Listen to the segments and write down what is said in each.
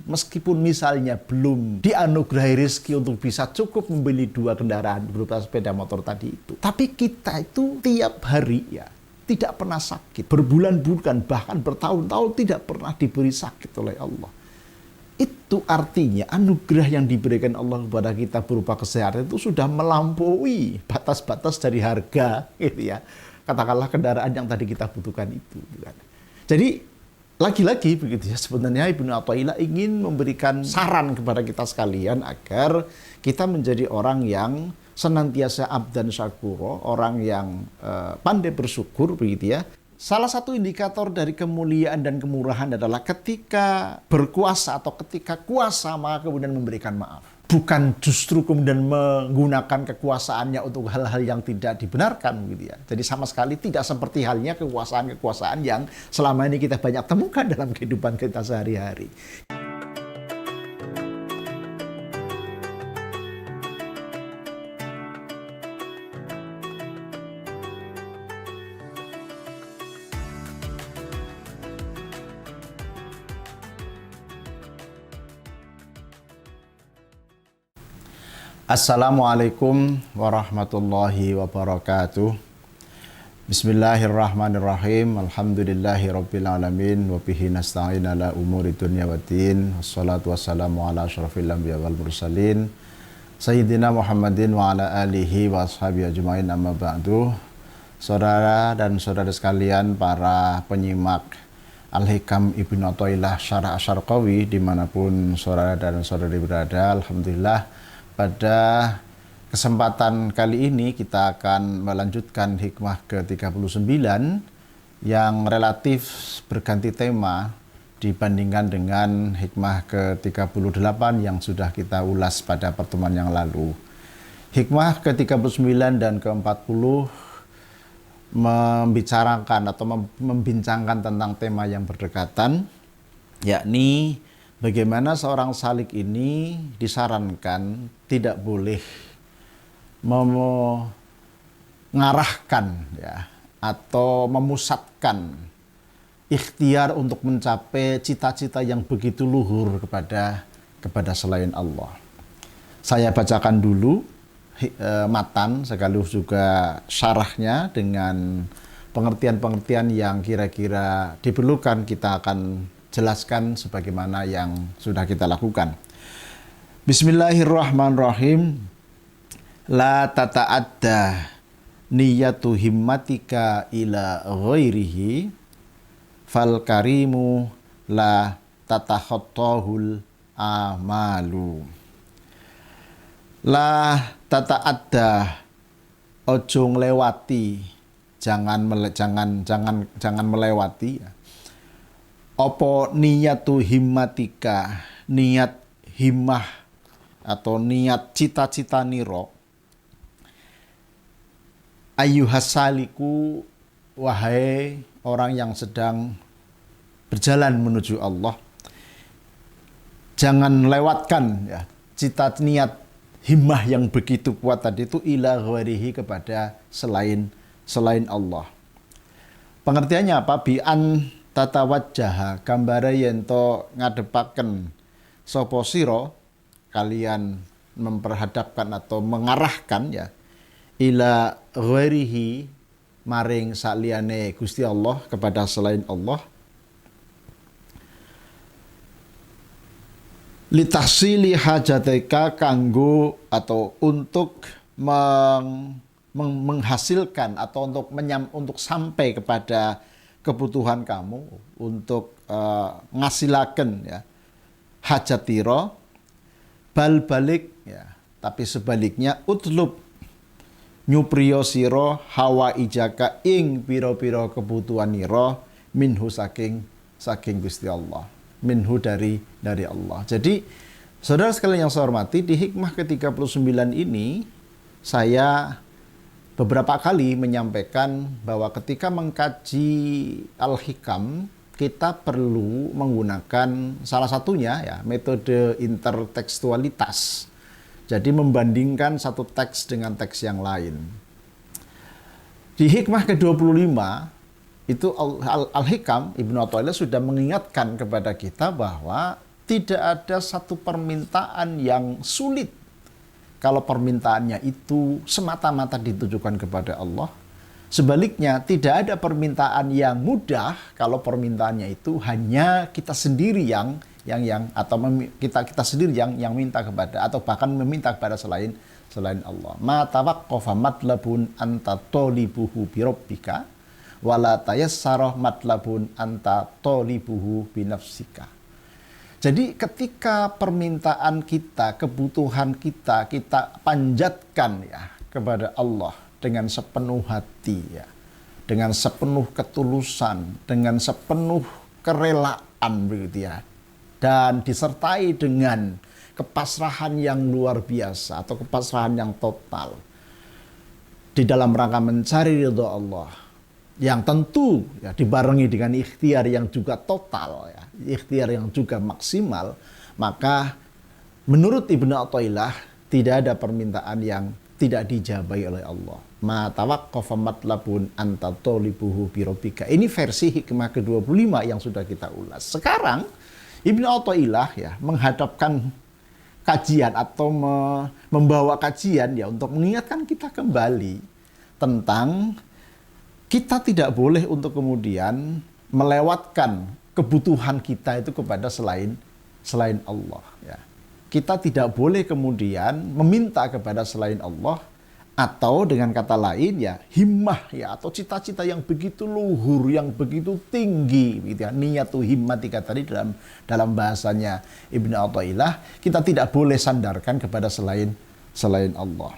Meskipun misalnya belum dianugerahi rezeki untuk bisa cukup membeli 2 kendaraan berupa sepeda motor tadi itu. Tapi kita itu tiap hari ya tidak pernah sakit. Berbulan-bulan bahkan bertahun-tahun tidak pernah diberi sakit oleh Allah. Itu artinya anugerah yang diberikan Allah kepada kita berupa kesehatan itu sudah melampaui batas-batas dari harga gitu ya. Katakanlah kendaraan yang tadi kita butuhkan itu. Jadi lagi-lagi begitu ya, sebenarnya Ibnu Athaillah ingin memberikan saran kepada kita sekalian agar kita menjadi orang yang senantiasa abdan syakuro, orang yang pandai bersyukur begitu ya. Salah satu indikator dari kemuliaan dan kemurahan adalah ketika berkuasa atau ketika kuasa maka kemudian memberikan maaf. Bukan justru kemudian menggunakan kekuasaannya untuk hal-hal yang tidak dibenarkan gitu ya. Jadi sama sekali tidak seperti halnya kekuasaan-kekuasaan yang selama ini kita banyak temukan dalam kehidupan kita sehari-hari. Assalamualaikum warahmatullahi wabarakatuh. Bismillahirrahmanirrahim. Alhamdulillahi rabbil alamin wa bihi nasta'in ala umuri dunya waddin. Wassalatu wassalamu ala asyrafil anbiya wal mursalin Sayyidina Muhammadin wa ala alihi wa ashabihi ajmain, amma ba'du. Saudara dan saudara sekalian, para penyimak Al-Hikam Ibnu Athaillah Syarah Asy-Syarqawi dimanapun saudara dan saudari berada, alhamdulillah pada kesempatan kali ini kita akan melanjutkan hikmah ke-39 yang relatif berganti tema dibandingkan dengan hikmah ke-38 yang sudah kita ulas pada pertemuan yang lalu. Hikmah ke-39 dan ke-40 membicarakan atau membincangkan tentang tema yang berdekatan, yakni bagaimana seorang salik ini disarankan tidak boleh mengarahkan ya, atau memusatkan ikhtiar untuk mencapai cita-cita yang begitu luhur kepada selain Allah. Saya bacakan dulu matan sekaligus juga syarahnya dengan pengertian-pengertian yang kira-kira diperlukan. Kita akan jelaskan sebagaimana yang sudah kita lakukan. Bismillahirrahmanirrahim. La tata'adda niyatu himmatika ila ghairihi fal karimu la tatakhattahul amalu. La tata'adda, ojo nglewati, jangan melewati. Opo niyatu himmatika, niat himmah atau niat cita-cita niro, ayyuhasaliku, wahai orang yang sedang berjalan menuju Allah, jangan lewatkan ya niat himmah yang begitu kuat tadi itu ila ghairihi, kepada selain Allah. Pengertiannya apa? Bi'an tatawajjaha, gambare yento ngadepaken sapa sira, kalian memperhadapkan atau mengarahkan ya ila ghairihi, maring saliyane Gusti Allah, kepada selain Allah, litahsili hajateka, kanggo atau untuk menghasilkan atau untuk sampai kepada kebutuhan kamu, untuk ngasilaken ya hajatiro, bal balik ya, tapi sebaliknya utlub nyupriyo siro hawa ijaka ing piro-piro kebutuhan niro minhu saking Gusti Allah, minhu dari Allah. Jadi saudara sekalian yang saya hormati, di hikmah ke-39 ini saya beberapa kali menyampaikan bahwa ketika mengkaji Al-Hikam, kita perlu menggunakan salah satunya ya metode intertekstualitas. Jadi membandingkan satu teks dengan teks yang lain. Di hikmah ke-25 itu Al-Hikam Ibnu Athaillah sudah mengingatkan kepada kita bahwa tidak ada satu permintaan yang sulit kalau permintaannya itu semata-mata ditujukan kepada Allah. Sebaliknya, tidak ada permintaan yang mudah kalau permintaannya itu hanya kita sendiri kita sendiri yang minta kepada, atau bahkan meminta kepada selain Allah. Ma tawaqqafa matlabun anta tolibuhu bi rabbika wala tayassara matlabun anta tolibuhu bi nafsika. Jadi ketika permintaan kita, kebutuhan kita panjatkan ya kepada Allah dengan sepenuh hati ya, dengan sepenuh ketulusan, dengan sepenuh kerelaan begitu ya, dan disertai dengan kepasrahan yang luar biasa atau kepasrahan yang total di dalam rangka mencari ridho Allah, yang tentu ya dibarengi dengan ikhtiar yang juga total ya, ikhtiar yang juga maksimal, maka menurut Ibnu Athaillah tidak ada permintaan yang tidak dijabahi oleh Allah. Ma tawaqqafa matlabun anta tolibuhu bi rabbika. Ini versi hikmah ke-25 yang sudah kita ulas. Sekarang Ibnu Athaillah ya menghadapkan kajian atau membawa kajian ya untuk mengingatkan kita kembali tentang kita tidak boleh untuk kemudian melewatkan kebutuhan kita itu kepada selain Allah ya. Kita tidak boleh kemudian meminta kepada selain Allah, atau dengan kata lain ya himmah ya, atau cita-cita yang begitu luhur, yang begitu tinggi gitu ya, niyatu himmatika tadi dalam bahasanya Ibnu Athaillah, kita tidak boleh sandarkan kepada selain Allah.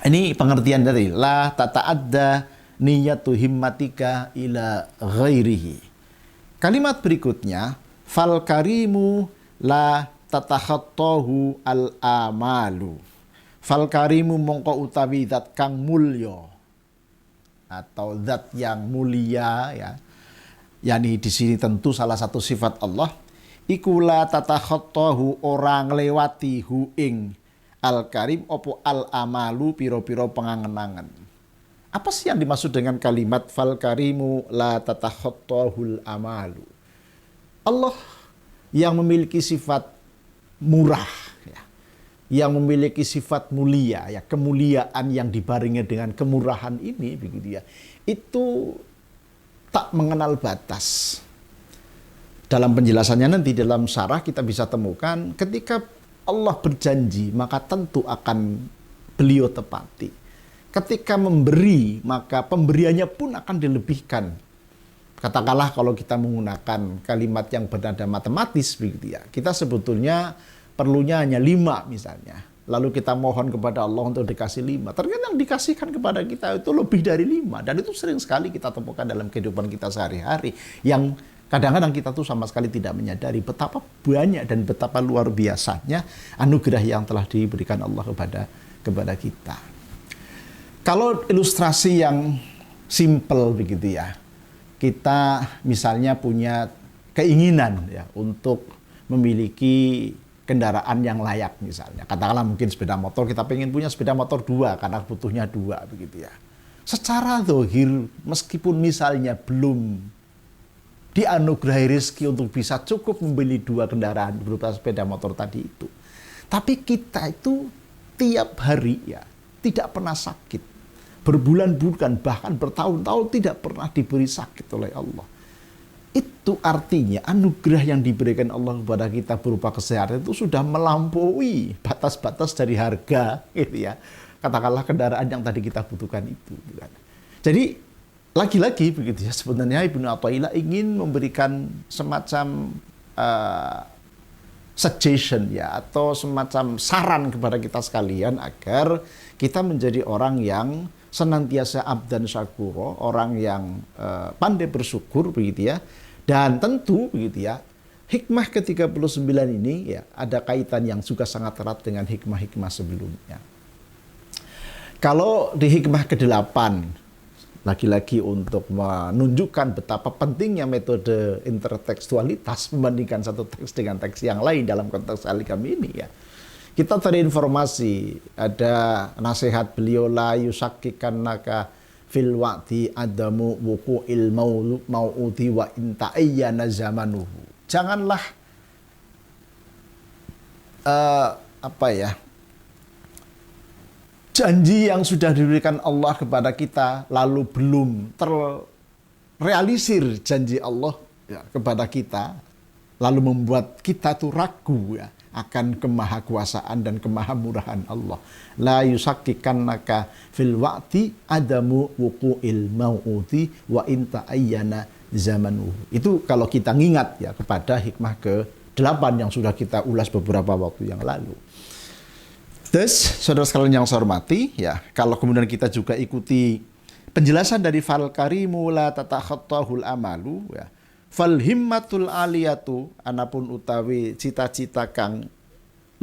Ini pengertian dari la tata'adda niyatu himmatika ila ghairihi. Kalimat berikutnya, fal karimu la tatakhattahu al amalu. Fal karimu mongko utawi zat kang mulya atau zat yang mulia ya. Yani di sini tentu salah satu sifat Allah, iku la tatakhattahu orang lewati hu ing al karim opo al amalu piro-piro pengangen-angen. Apa sih yang dimaksud dengan kalimat fal karimu la tatakhattahul amalu? Allah yang memiliki sifat murah ya, yang memiliki sifat mulia ya, kemuliaan yang dibarengi dengan kemurahan ini begitu ya, itu tak mengenal batas. Dalam penjelasannya nanti dalam syarah kita bisa temukan, ketika Allah berjanji maka tentu akan beliau tepati. Ketika memberi maka pemberiannya pun akan dilebihkan. Katakanlah kalau kita menggunakan kalimat yang bernada matematis begitu ya, kita sebetulnya perlunya hanya 5 misalnya. Lalu kita mohon kepada Allah untuk dikasih 5. Ternyata yang dikasihkan kepada kita itu lebih dari 5. Dan itu sering sekali kita temukan dalam kehidupan kita sehari-hari. Yang kadang-kadang kita tuh sama sekali tidak menyadari betapa banyak dan betapa luar biasanya anugerah yang telah diberikan Allah kepada kita. Kalau ilustrasi yang simple begitu ya, kita misalnya punya keinginan ya untuk memiliki kendaraan yang layak misalnya. Katakanlah mungkin sepeda motor, kita pengen punya sepeda motor 2 karena butuhnya 2 begitu ya. Secara zahir meskipun misalnya belum dianugerahi rezeki untuk bisa cukup membeli 2 kendaraan berupa sepeda motor tadi itu, tapi kita itu tiap hari ya tidak pernah sakit. Berbulan-bulan bahkan bertahun-tahun tidak pernah diberi sakit oleh Allah. Itu artinya anugerah yang diberikan Allah kepada kita berupa kesehatan itu sudah melampaui batas-batas dari harga gitu ya. Katakanlah kendaraan yang tadi kita butuhkan itu. Jadi lagi-lagi begitu ya, sebenarnya Ibnu Athaillah ingin memberikan semacam suggestion ya, atau semacam saran kepada kita sekalian agar kita menjadi orang yang senantiasa abdan syakuro, orang yang pandai bersyukur begitu ya. Dan tentu begitu ya, hikmah ke-39 ini ya ada kaitan yang juga sangat erat dengan hikmah-hikmah sebelumnya. Kalau di hikmah ke-8 lagi-lagi untuk menunjukkan betapa pentingnya metode intertekstualitas membandingkan satu teks dengan teks yang lain dalam konteks Al-Hikam ini ya. Kita terinformasi ada nasihat beliau, la yusakkikannaka fil waqti adamu wuqu'il mau'uti wa inta ayyana zamanuhu. Janganlah apa ya, janji yang sudah diberikan Allah kepada kita lalu belum terrealisir janji Allah ya, kepada kita, lalu membuat kita tuh ragu ya akan kemahakuasaan dan kemahamurahan Allah. La yusakkikannaka fil waqti adamu wuqu'il mau'uti wa inta ayyana zamanu. Itu kalau kita ngingat ya kepada hikmah ke-8 yang sudah kita ulas beberapa waktu yang lalu. Terus, saudara sekalian yang saya hormati, ya, kalau kemudian kita juga ikuti penjelasan dari fal karimu la tatakhattahul amalu, ya. Fal himmatul aliyatu, anapun utawi cita-cita kang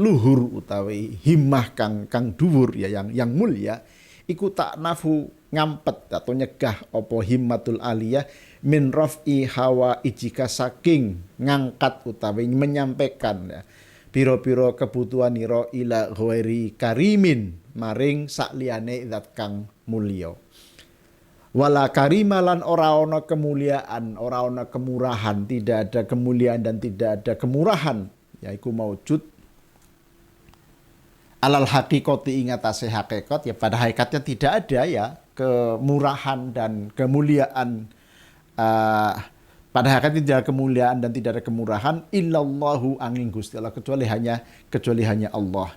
luhur utawi himmah kang dhuwur ya yang mulia, iku tak nafu ngampet atau nyegah opo himmatul aliyah min raf'i hawa ijika saking ngangkat utawi menyampaikan ya piro-piro kebutuhan ira ila ghairi karimin maring sakliyane zat kang mulya. Wala karimalan ora ana kemuliaan, ora ana kemurahan, tidak ada kemuliaan dan tidak ada kemurahan, yaiku maujud alal hakikati ingatase hakikat, ya pada hakikatnya tidak ada ya kemurahan dan kemuliaan, pada hakikat tidak ada kemuliaan dan tidak ada kemurahan illallahu angin Gusti Allah, kecuali hanya Allah.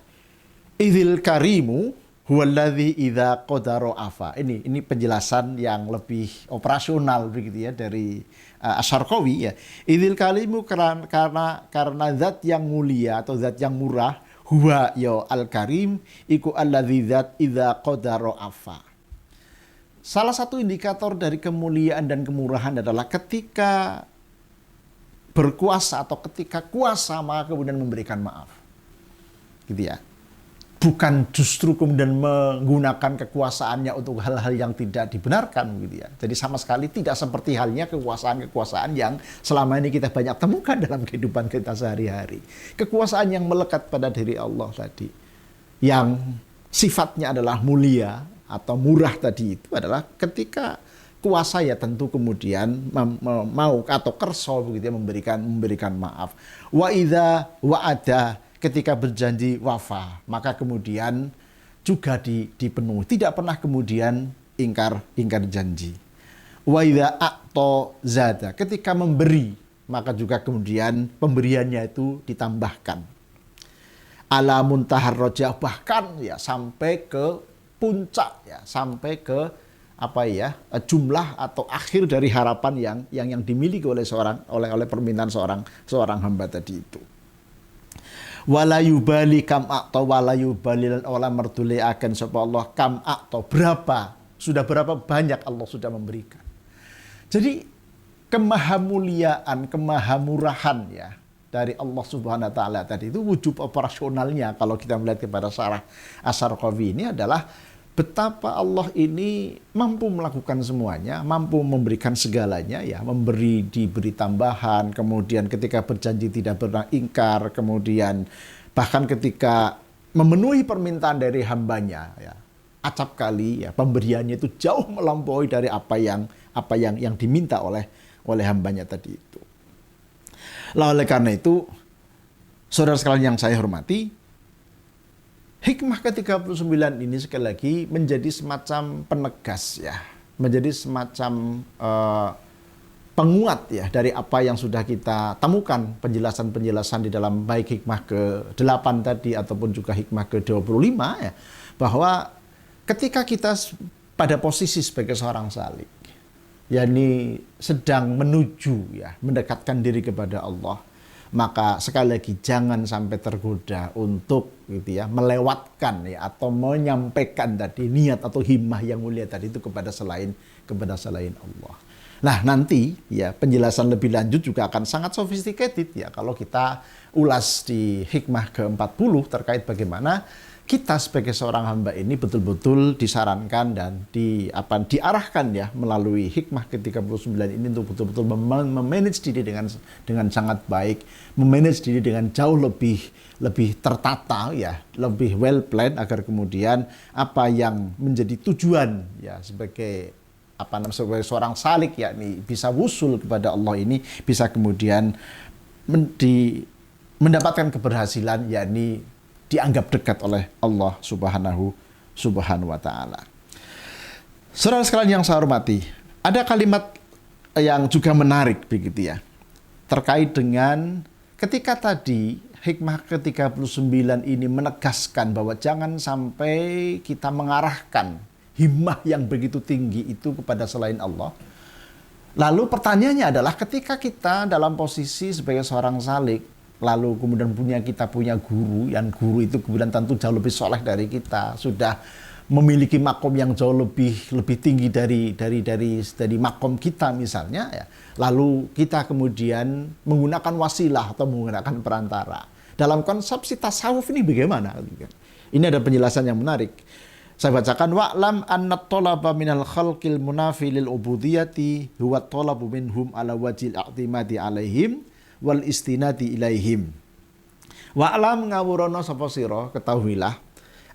Idzil karimu huwallazi idza qadara afa. Ini penjelasan yang lebih operasional begitu ya dari Asy-Syarqawi ya. Idzil kalimu karena zat yang mulia atau zat yang murah, huwa ya al-karim iku allazi zat idza qadara afa. Salah satu indikator dari kemuliaan dan kemurahan adalah ketika berkuasa atau ketika kuasa maka kemudian memberikan maaf. Gitu ya. Bukan justru kemudian menggunakan kekuasaannya untuk hal-hal yang tidak dibenarkan gitu ya. Jadi sama sekali tidak seperti halnya kekuasaan-kekuasaan yang selama ini kita banyak temukan dalam kehidupan kita sehari-hari. Kekuasaan yang melekat pada diri Allah tadi, yang sifatnya adalah mulia atau murah tadi itu adalah ketika kuasa ya tentu kemudian mau atau kerso begitu ya memberikan maaf. Wa idza wa'ada, ketika berjanji wafa, maka kemudian juga dipenuhi. Tidak pernah kemudian ingkar janji. Wa idza a'ta zada, ketika memberi, maka juga kemudian pemberiannya itu ditambahkan. Ala muntahar rojah, bahkan ya sampai ke puncak ya, sampai ke jumlah atau akhir dari harapan yang dimiliki oleh permintaan seorang hamba tadi itu. Walayubali kam atau walayubali olah merduli akan sapa Allah kam atau berapa banyak Allah sudah memberikan. Jadi kemahamuliaan, kemahamurahan ya dari Allah Subhanahu wa taala tadi itu wujud operasionalnya kalau kita melihat kepada syarah Asy-Syarqawi ini adalah betapa Allah ini mampu melakukan semuanya, mampu memberikan segalanya ya, diberi tambahan, kemudian ketika berjanji tidak pernah ingkar, kemudian bahkan ketika memenuhi permintaan dari hambanya ya, acap kali ya pemberiannya itu jauh melampaui dari apa yang diminta oleh hambanya tadi itu. Lah oleh karena itu, saudara sekalian yang saya hormati, hikmah ke-39 ini sekali lagi menjadi semacam penegas ya, menjadi semacam penguat ya dari apa yang sudah kita temukan penjelasan-penjelasan di dalam baik hikmah ke-8 tadi ataupun juga hikmah ke-25 ya, bahwa ketika kita pada posisi sebagai seorang salik, yakni sedang menuju ya, mendekatkan diri kepada Allah, maka sekali lagi jangan sampai tergoda untuk gitu ya melewatkan ya atau menyampaikan tadi niat atau himmah yang mulia tadi itu kepada selain Allah. Nah, nanti ya penjelasan lebih lanjut juga akan sangat sophisticated ya kalau kita ulas di hikmah ke-40 terkait bagaimana kita sebagai seorang hamba ini betul-betul disarankan dan diarahkan ya melalui hikmah ke-39 ini untuk betul-betul memanage diri dengan sangat baik, memanage diri dengan jauh lebih tertata ya, lebih well planned agar kemudian apa yang menjadi tujuan ya sebagai seorang salik yakni bisa wusul kepada Allah ini bisa kemudian mendapatkan keberhasilan, yakni dianggap dekat oleh Allah Subhanahu wa taala. Saudara sekalian yang saya hormati, ada kalimat yang juga menarik begitu ya. Terkait dengan ketika tadi hikmah ke-39 ini menegaskan bahwa jangan sampai kita mengarahkan himmah yang begitu tinggi itu kepada selain Allah. Lalu pertanyaannya adalah ketika kita dalam posisi sebagai seorang salik, lalu kemudian kita punya guru, yang guru itu kemudian tentu jauh lebih soleh dari kita, sudah memiliki makom yang jauh lebih tinggi dari makom kita misalnya, ya. Lalu kita kemudian menggunakan wasilah atau menggunakan perantara. Dalam konsepsi tasawuf ini bagaimana? Ini ada penjelasan yang menarik. Saya bacakan, wa'lam anna tolaba minal khalqil munafi lil ubudiyati huwa tolabu minhum ala wajil a'timadi alaihim wal istinadi ilaihim. Wa'lam ngawurono sapa sira, ketahuilah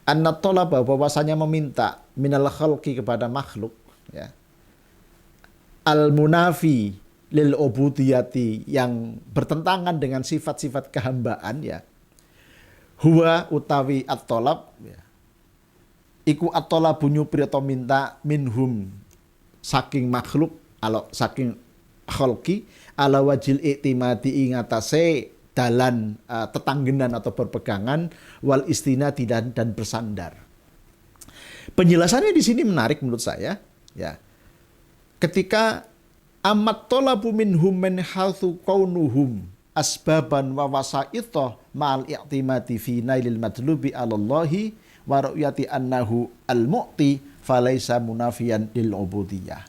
anna tolaba, bahwasanya meminta minal khalqi kepada makhluk, ya, al munafi lil ubudiyati, yang bertentangan dengan sifat-sifat kehambaan, ya, huwa utawi at-tolab, ya, iku at-tolabu nyupri atau minta minhum saking makhluk, saking khalqi, ala wajil iktimadi ingatase dalan tetanggenan atau berpegangan, wal istinadi dan bersandar. Penjelasannya di sini menarik menurut saya, ya. Ketika amat tolabu minhum min haitsu kaunuhum asbaban wa wasaita ma'al i'timadi fi nailil madlubi 'ala Allahi wa ru'yati annahu al-mu'ti falaisa munafiyan lil ubudiyah.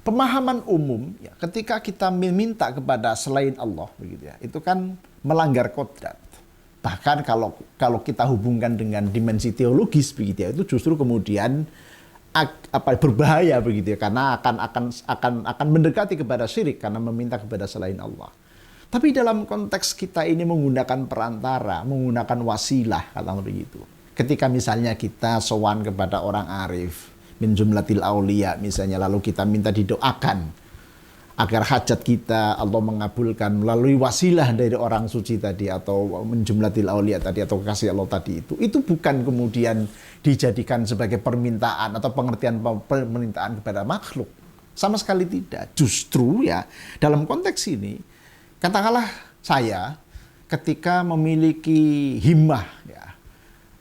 Pemahaman umum, ya, ketika kita meminta kepada selain Allah begitu ya, itu kan melanggar kodrat. Bahkan kalau kita hubungkan dengan dimensi teologis begitu ya, itu justru kemudian berbahaya begitu ya, karena akan mendekati kepada syirik karena meminta kepada selain Allah. Tapi dalam konteks kita ini menggunakan perantara, menggunakan wasilah, kata begitu. Ketika misalnya kita sowan kepada orang arif min jumlatil aulia misalnya, lalu kita minta didoakan agar hajat kita Allah mengabulkan melalui wasilah dari orang suci tadi, atau min jumlatil aulia tadi, atau kasih Allah tadi, itu bukan kemudian dijadikan sebagai permintaan atau pengertian permintaan kepada makhluk. Sama sekali tidak. Justru ya dalam konteks ini, katakanlah saya ketika memiliki himmah, ya,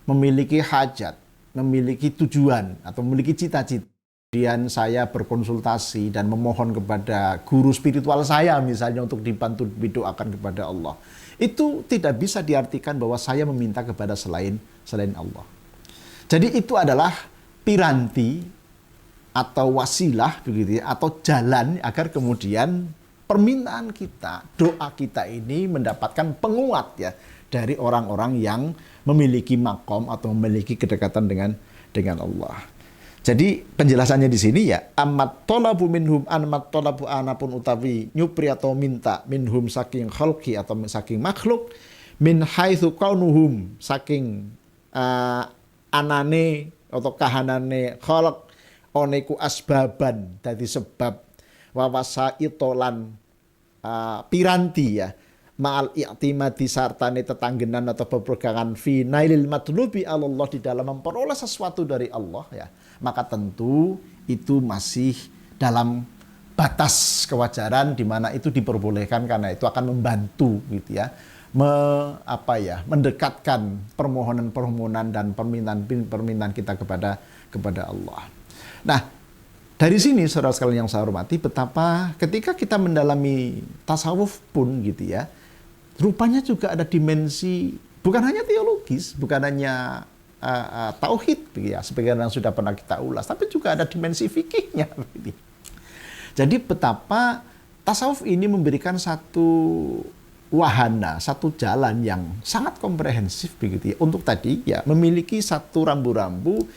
memiliki hajat, memiliki tujuan atau memiliki cita-cita, kemudian saya berkonsultasi dan memohon kepada guru spiritual saya misalnya untuk dibantu didoakan kepada Allah, itu tidak bisa diartikan bahwa saya meminta kepada selain Allah. Jadi itu adalah piranti atau wasilah begitu ya, atau jalan agar kemudian permintaan kita, doa kita ini mendapatkan penguat, ya, dari orang-orang yang memiliki makom atau memiliki kedekatan dengan Allah. Jadi penjelasannya di sini, ya, amat tolabu minhum, amat tolabu anapun utawi nyupri atau minta minhum saking khalqi atau saking makhluk, min haitsu kaunuhum saking anane atau kahanane khalq oneku asbaban dadi sebab, wawasa itolan piranti, ya, ma'al i'timadi sartane tetanggenan atau berpegangan fi nailil matlubi Allah, di dalam memperoleh sesuatu dari Allah, ya, maka tentu itu masih dalam batas kewajaran di mana itu diperbolehkan, karena itu akan membantu gitu ya, mendekatkan permohonan dan permintaan kita kepada Allah. Nah, dari sini saudara sekalian yang saya hormati, betapa ketika kita mendalami tasawuf pun gitu ya, rupanya juga ada dimensi bukan hanya teologis, bukan hanya tauhid ya, sebagaimana yang sudah pernah kita ulas, tapi juga ada dimensi fikihnya. Jadi betapa tasawuf ini memberikan satu wahana, satu jalan yang sangat komprehensif begitu ya, untuk tadi ya memiliki satu rambu-rambu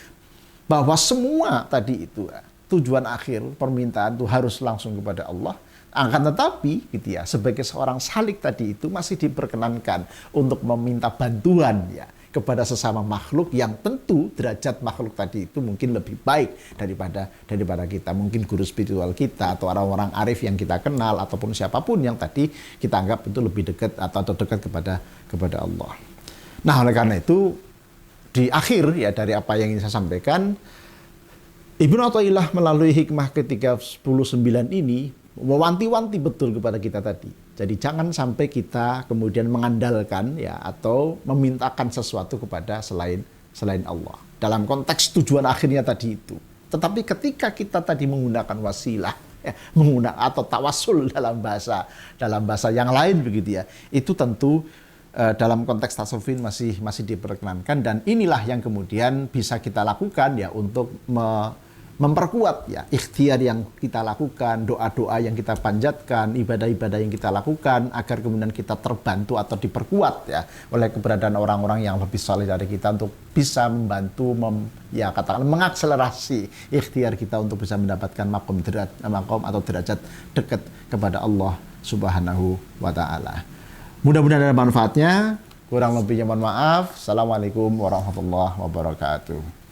bahwa semua tadi itu tujuan akhir permintaan itu harus langsung kepada Allah. Akan tetapi gitu ya, sebagai seorang salik tadi itu masih diperkenankan untuk meminta bantuan, ya, kepada sesama makhluk yang tentu derajat makhluk tadi itu mungkin lebih baik daripada kita. Mungkin guru spiritual kita atau orang-orang arif yang kita kenal ataupun siapapun yang tadi kita anggap itu lebih dekat atau dekat kepada Allah. Nah, oleh karena itu di akhir ya dari apa yang ingin saya sampaikan, Ibnu Athaillah melalui hikmah ke-39 ini mewanti-wanti betul kepada kita tadi. Jadi jangan sampai kita kemudian mengandalkan ya atau memintakan sesuatu kepada selain Allah. Dalam konteks tujuan akhirnya tadi itu. Tetapi ketika kita tadi menggunakan wasilah, ya, menggunakan atau tawassul dalam bahasa yang lain begitu ya, itu tentu dalam konteks tasawufin masih diperkenankan, dan inilah yang kemudian bisa kita lakukan ya untuk memperkuat ya ikhtiar yang kita lakukan, doa-doa yang kita panjatkan, ibadah-ibadah yang kita lakukan agar kemudian kita terbantu atau diperkuat ya oleh keberadaan orang-orang yang lebih soleh dari kita untuk bisa membantu katakan mengakselerasi ikhtiar kita untuk bisa mendapatkan makom atau derajat dekat kepada Allah Subhanahu wa taala. Mudah-mudahan ada manfaatnya. Kurang lebihnya mohon maaf. Assalamualaikum warahmatullahi wabarakatuh.